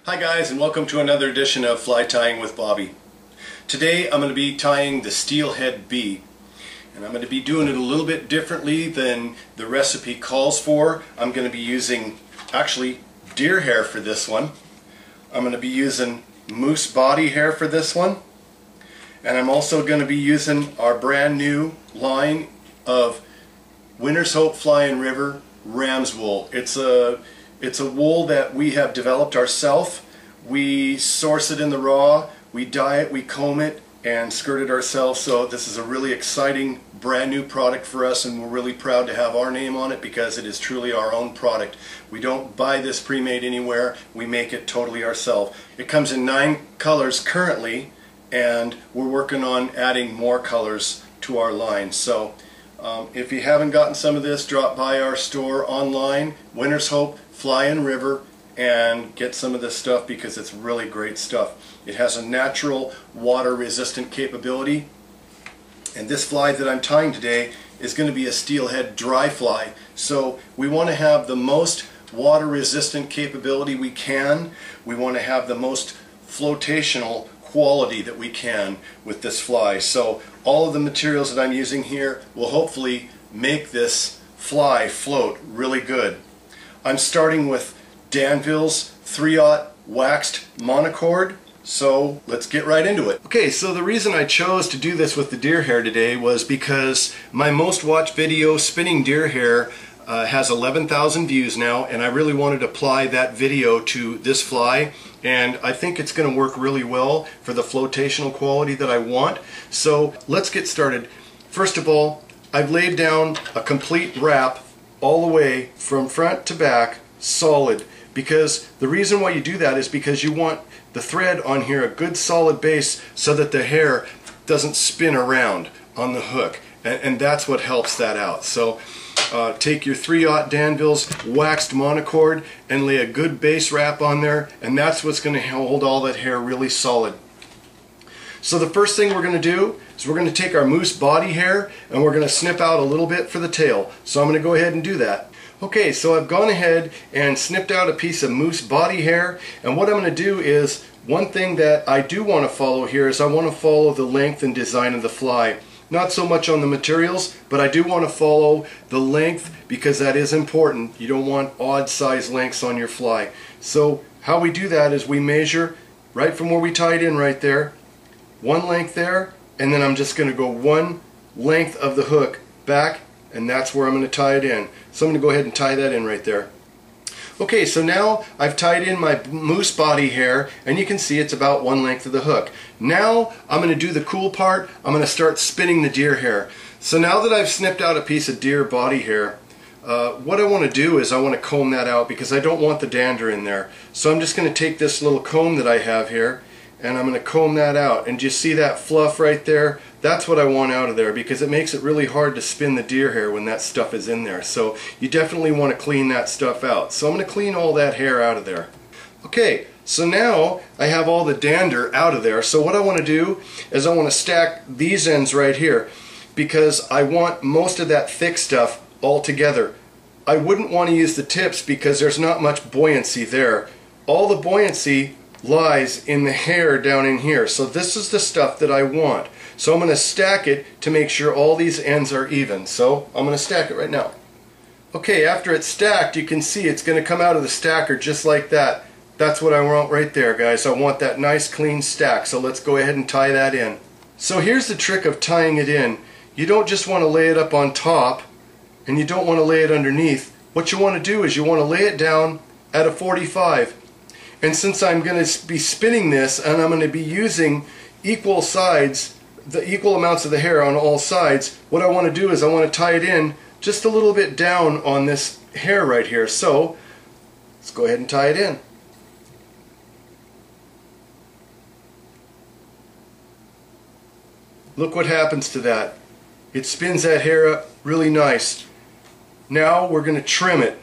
Hi guys, and welcome to another edition of Fly Tying with Bobby. Today I'm going to be tying the Steelhead Bee, and I'm going to be doing it a little bit differently than the recipe calls for. I'm going to be using actually deer hair for this one. I'm going to be using moose body hair for this one, and I'm also going to be using our brand new line of Winter's Hope Flying River ram's wool. It's a wool that we have developed ourselves. We source it in the raw, we dye it, we comb it, and skirt it ourselves. So this is a really exciting brand new product for us, and we're really proud to have our name on it because it is truly our own product. We don't buy this pre-made anywhere, we make it totally ourselves. It comes in 9 colors currently, and we're working on adding more colors to our line. So if you haven't gotten some of this, drop by our store online, Winter's Hope Flying River, and get some of this stuff because it's really great stuff. It has a natural water resistant capability, and this fly that I'm tying today is going to be a steelhead dry fly. So we want to have the most water resistant capability we can. We want to have the most flotational quality that we can with this fly. So all of the materials that I'm using here will hopefully make this fly float really good. I'm starting with Danville's 3/0 waxed monocord, so let's get right into it. Okay, so the reason I chose to do this with the deer hair today was because my most watched video, spinning deer hair, has 11,000 views now, and I really wanted to apply that video to this fly, and I think it's going to work really well for the flotational quality that I want. So let's get started. First of all, I've laid down a complete wrap all the way from front to back, solid, because the reason why you do that is because you want the thread on here a good solid base so that the hair doesn't spin around on the hook, and that's what helps that out. So take your 3/0 Danville's waxed monocord and lay a good base wrap on there, and that's what's going to hold all that hair really solid. So the first thing we're going to do is we're going to take our moose body hair and we're going to snip out a little bit for the tail. So I'm going to go ahead and do that. Okay, so I've gone ahead and snipped out a piece of moose body hair, and what I'm going to do is, one thing that I do want to follow here is I want to follow the length and design of the fly. Not so much on the materials, but I do want to follow the length because that is important. You don't want odd size lengths on your fly. So how we do that is we measure right from where we tied in right there, one length there, and then I'm just going to go one length of the hook back, and that's where I'm going to tie it in. So I'm going to go ahead and tie that in right there. Okay, so now I've tied in my moose body hair, and you can see it's about one length of the hook. Now I'm going to do the cool part. I'm going to start spinning the deer hair. So now that I've snipped out a piece of deer body hair, what I want to do is I want to comb that out because I don't want the dander in there. So I'm just going to take this little comb that I have here, and I'm going to comb that out. And do you see that fluff right there? That's what I want out of there because it makes it really hard to spin the deer hair when that stuff is in there. So you definitely want to clean that stuff out. So I'm going to clean all that hair out of there. Okay, so now I have all the dander out of there. So what I want to do is I want to stack these ends right here because I want most of that thick stuff all together. I wouldn't want to use the tips because there's not much buoyancy there. All the buoyancy lies in the hair down in here. So this is the stuff that I want. So I'm going to stack it to make sure all these ends are even. So I'm going to stack it right now. Okay, after it's stacked, you can see it's going to come out of the stacker just like that. That's what I want right there, guys. I want that nice clean stack. So let's go ahead and tie that in. So here's the trick of tying it in. You don't just want to lay it up on top, and you don't want to lay it underneath. What you want to do is you want to lay it down at a 45. And since I'm going to be spinning this and I'm going to be using equal sides, the equal amounts of the hair on all sides, what I want to do is I want to tie it in just a little bit down on this hair right here. So let's go ahead and tie it in. Look what happens to that. It spins that hair up really nice. Now we're going to trim it.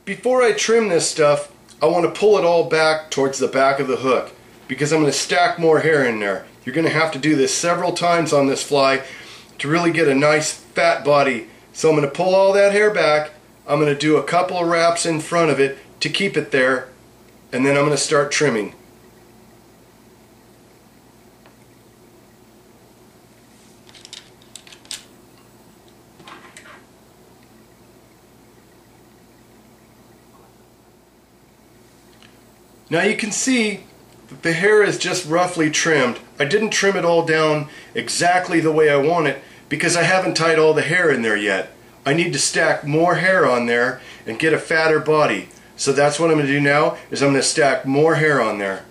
Before I trim this stuff, I want to pull it all back towards the back of the hook because I'm going to stack more hair in there. You're going to have to do this several times on this fly to really get a nice fat body. So I'm going to pull all that hair back, I'm going to do a couple of wraps in front of it to keep it there, and then I'm going to start trimming. Now you can see that the hair is just roughly trimmed. I didn't trim it all down exactly the way I want it because I haven't tied all the hair in there yet. I need to stack more hair on there and get a fatter body. So that's what I'm going to do now, is I'm going to stack more hair on there.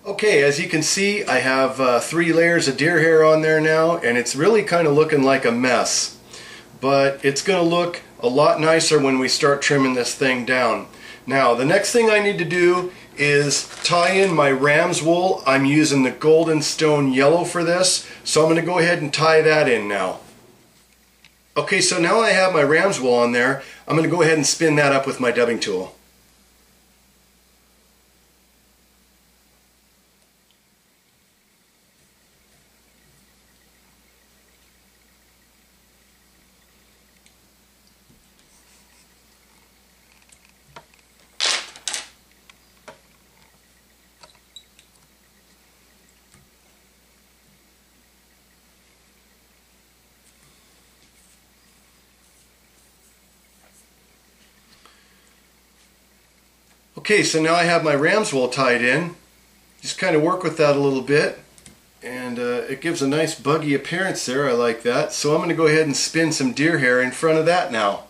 Okay, as you can see, I have 3 layers of deer hair on there now, and it's really kind of looking like a mess. But it's going to look a lot nicer when we start trimming this thing down. Now, the next thing I need to do is tie in my ram's wool. I'm using the Golden Stone Yellow for this, so I'm going to go ahead and tie that in now. Okay, so now I have my ram's wool on there. I'm going to go ahead and spin that up with my dubbing tool. Okay, so now I have my ram's wool tied in. Just kind of work with that a little bit, and it gives a nice buggy appearance there. I like that. So I'm going to go ahead and spin some deer hair in front of that now.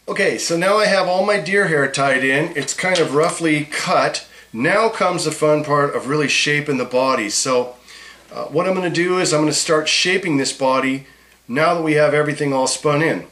Okay, so now I have all my deer hair tied in. It's kind of roughly cut. Now comes the fun part of really shaping the body. So what I'm going to do is I'm going to start shaping this body now that we have everything all spun in.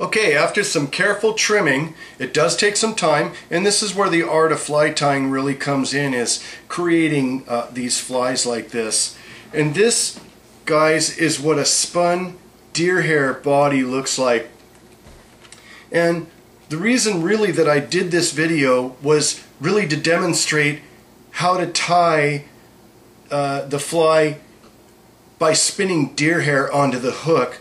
Okay, after some careful trimming, it does take some time, and this is where the art of fly tying really comes in, is creating these flies like this. And this, guys, is what a spun deer hair body looks like. And the reason really that I did this video was really to demonstrate how to tie the fly by spinning deer hair onto the hook.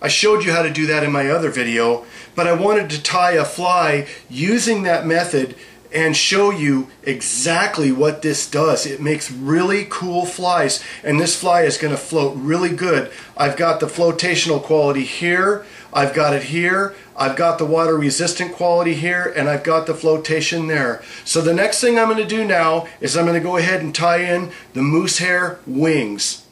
I showed you how to do that in my other video, but I wanted to tie a fly using that method and show you exactly what this does. It makes really cool flies, and this fly is going to float really good. I've got the flotational quality here, I've got it here, I've got the water resistant quality here, and I've got the flotation there. So the next thing I'm going to do now is I'm going to go ahead and tie in the moose hair wings.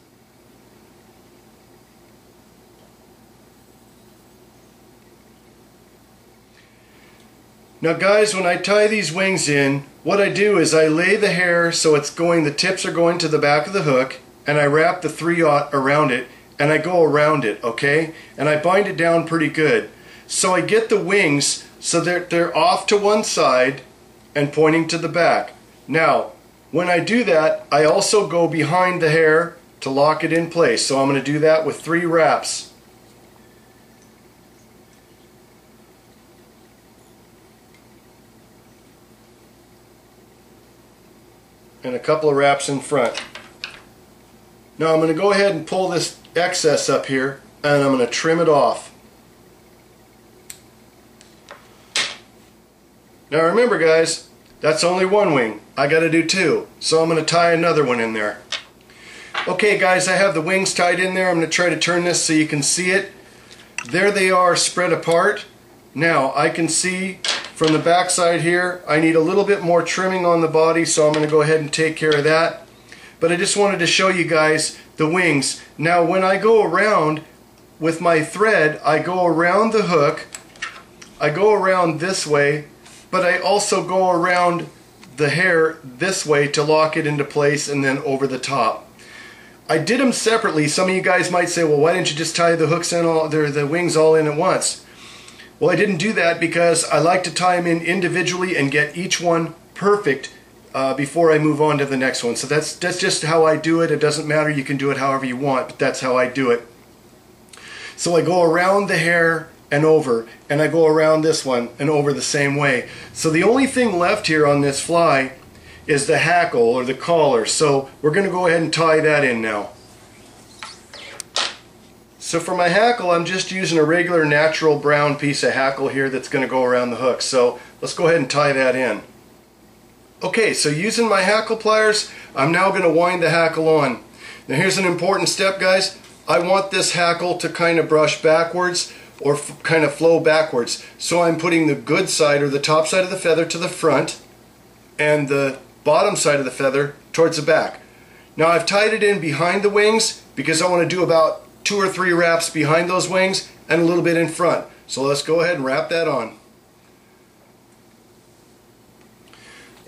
Now guys, when I tie these wings in, what I do is I lay the hair so the tips are going to the back of the hook, and I wrap the 3/0 around it, and I go around it, okay? And I bind it down pretty good. So I get the wings so they're off to one side and pointing to the back. Now, when I do that, I also go behind the hair to lock it in place. So I'm going to do that with 3 wraps. And a couple of wraps in front. Now I'm going to go ahead and pull this excess up here, and I'm going to trim it off. Now remember guys, that's only one wing. I got to do 2, so I'm going to tie another one in there. Okay guys, I have the wings tied in there. I'm going to try to turn this so you can see it. There they are, spread apart. Now I can see from the back side here, I need a little bit more trimming on the body, so I'm going to go ahead and take care of that. But I just wanted to show you guys the wings. Now when I go around with my thread, I go around the hook, I go around this way, but I also go around the hair this way to lock it into place and then over the top. I did them separately. Some of you guys might say, well, why didn't you just tie the hooks in the wings all in at once? Well, I didn't do that because I like to tie them in individually and get each one perfect before I move on to the next one. So that's just how I do it. It doesn't matter, you can do it however you want, but that's how I do it. So I go around the hair and over, and I go around this one and over the same way. So the only thing left here on this fly is the hackle or the collar. So we're going to go ahead and tie that in now. So for my hackle, I'm just using a regular natural brown piece of hackle here that's going to go around the hook. So let's go ahead and tie that in. Okay, so using my hackle pliers, I'm now going to wind the hackle on. Now here's an important step, guys. I want this hackle to kind of brush backwards or kind of flow backwards. So I'm putting the good side or the top side of the feather to the front and the bottom side of the feather towards the back. Now I've tied it in behind the wings because I want to do about 2 or 3 wraps behind those wings and a little bit in front. So let's go ahead and wrap that on.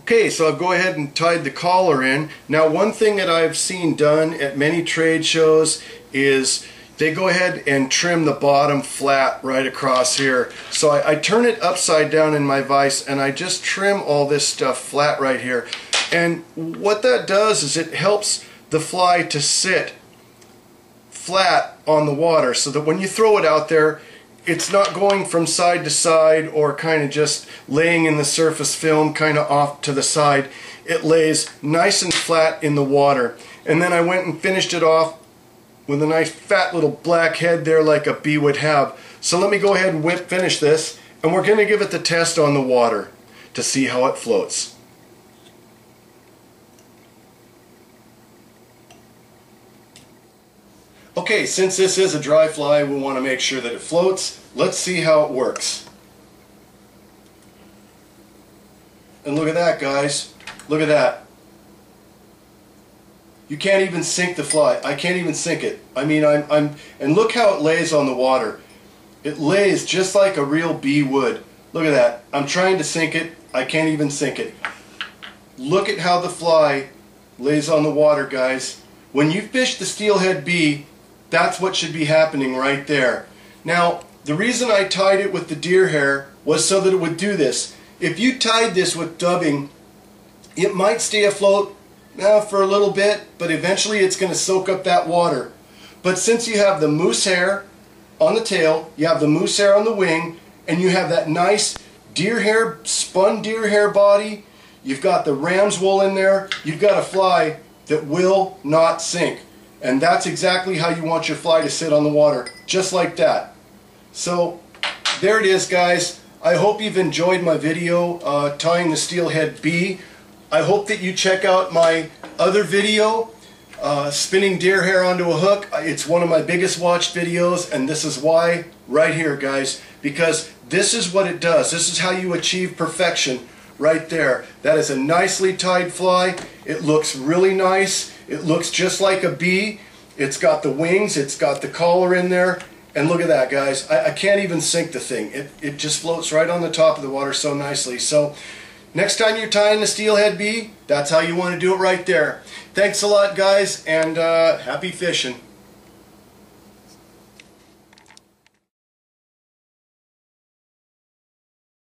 Okay, so I've go ahead and tied the collar in. Now one thing that I've seen done at many trade shows is they go ahead and trim the bottom flat right across here. So I turn it upside down in my vise and I just trim all this stuff flat right here. And what that does is it helps the fly to sit flat on the water so that when you throw it out there, it's not going from side to side or kind of just laying in the surface film kind of off to the side. It lays nice and flat in the water. And then I went and finished it off with a nice fat little black head there like a bee would have. So let me go ahead and finish this, and we're going to give it the test on the water to see how it floats. Okay, since this is a dry fly, we want to make sure that it floats. Let's see how it works. And look at that, guys. Look at that. You can't even sink the fly. I can't even sink it. I mean, and look how it lays on the water. It lays just like a real bee would. Look at that. I'm trying to sink it. I can't even sink it. Look at how the fly lays on the water, guys. When you fish the steelhead bee, that's what should be happening right there. Now, the reason I tied it with the deer hair was so that it would do this. If you tied this with dubbing, it might stay afloat for a little bit, but eventually it's going to soak up that water. But since you have the moose hair on the tail, you have the moose hair on the wing, and you have that nice deer hair, spun deer hair body, you've got the ram's wool in there, you've got a fly that will not sink. And that's exactly how you want your fly to sit on the water, just like that. So there it is, guys. I hope you've enjoyed my video tying the Steelhead Bee. I hope that you check out my other video, spinning deer hair onto a hook. It's one of my biggest watched videos, and this is why right here, guys, because this is what it does. This is how you achieve perfection right there. That is a nicely tied fly. It looks really nice. It looks just like a bee. It's got the wings, it's got the collar in there, and look at that, guys. I can't even sink the thing. It just floats right on the top of the water so nicely. So next time you're tying the Steelhead Bee, that's how you want to do it right there. Thanks a lot, guys, and happy fishing.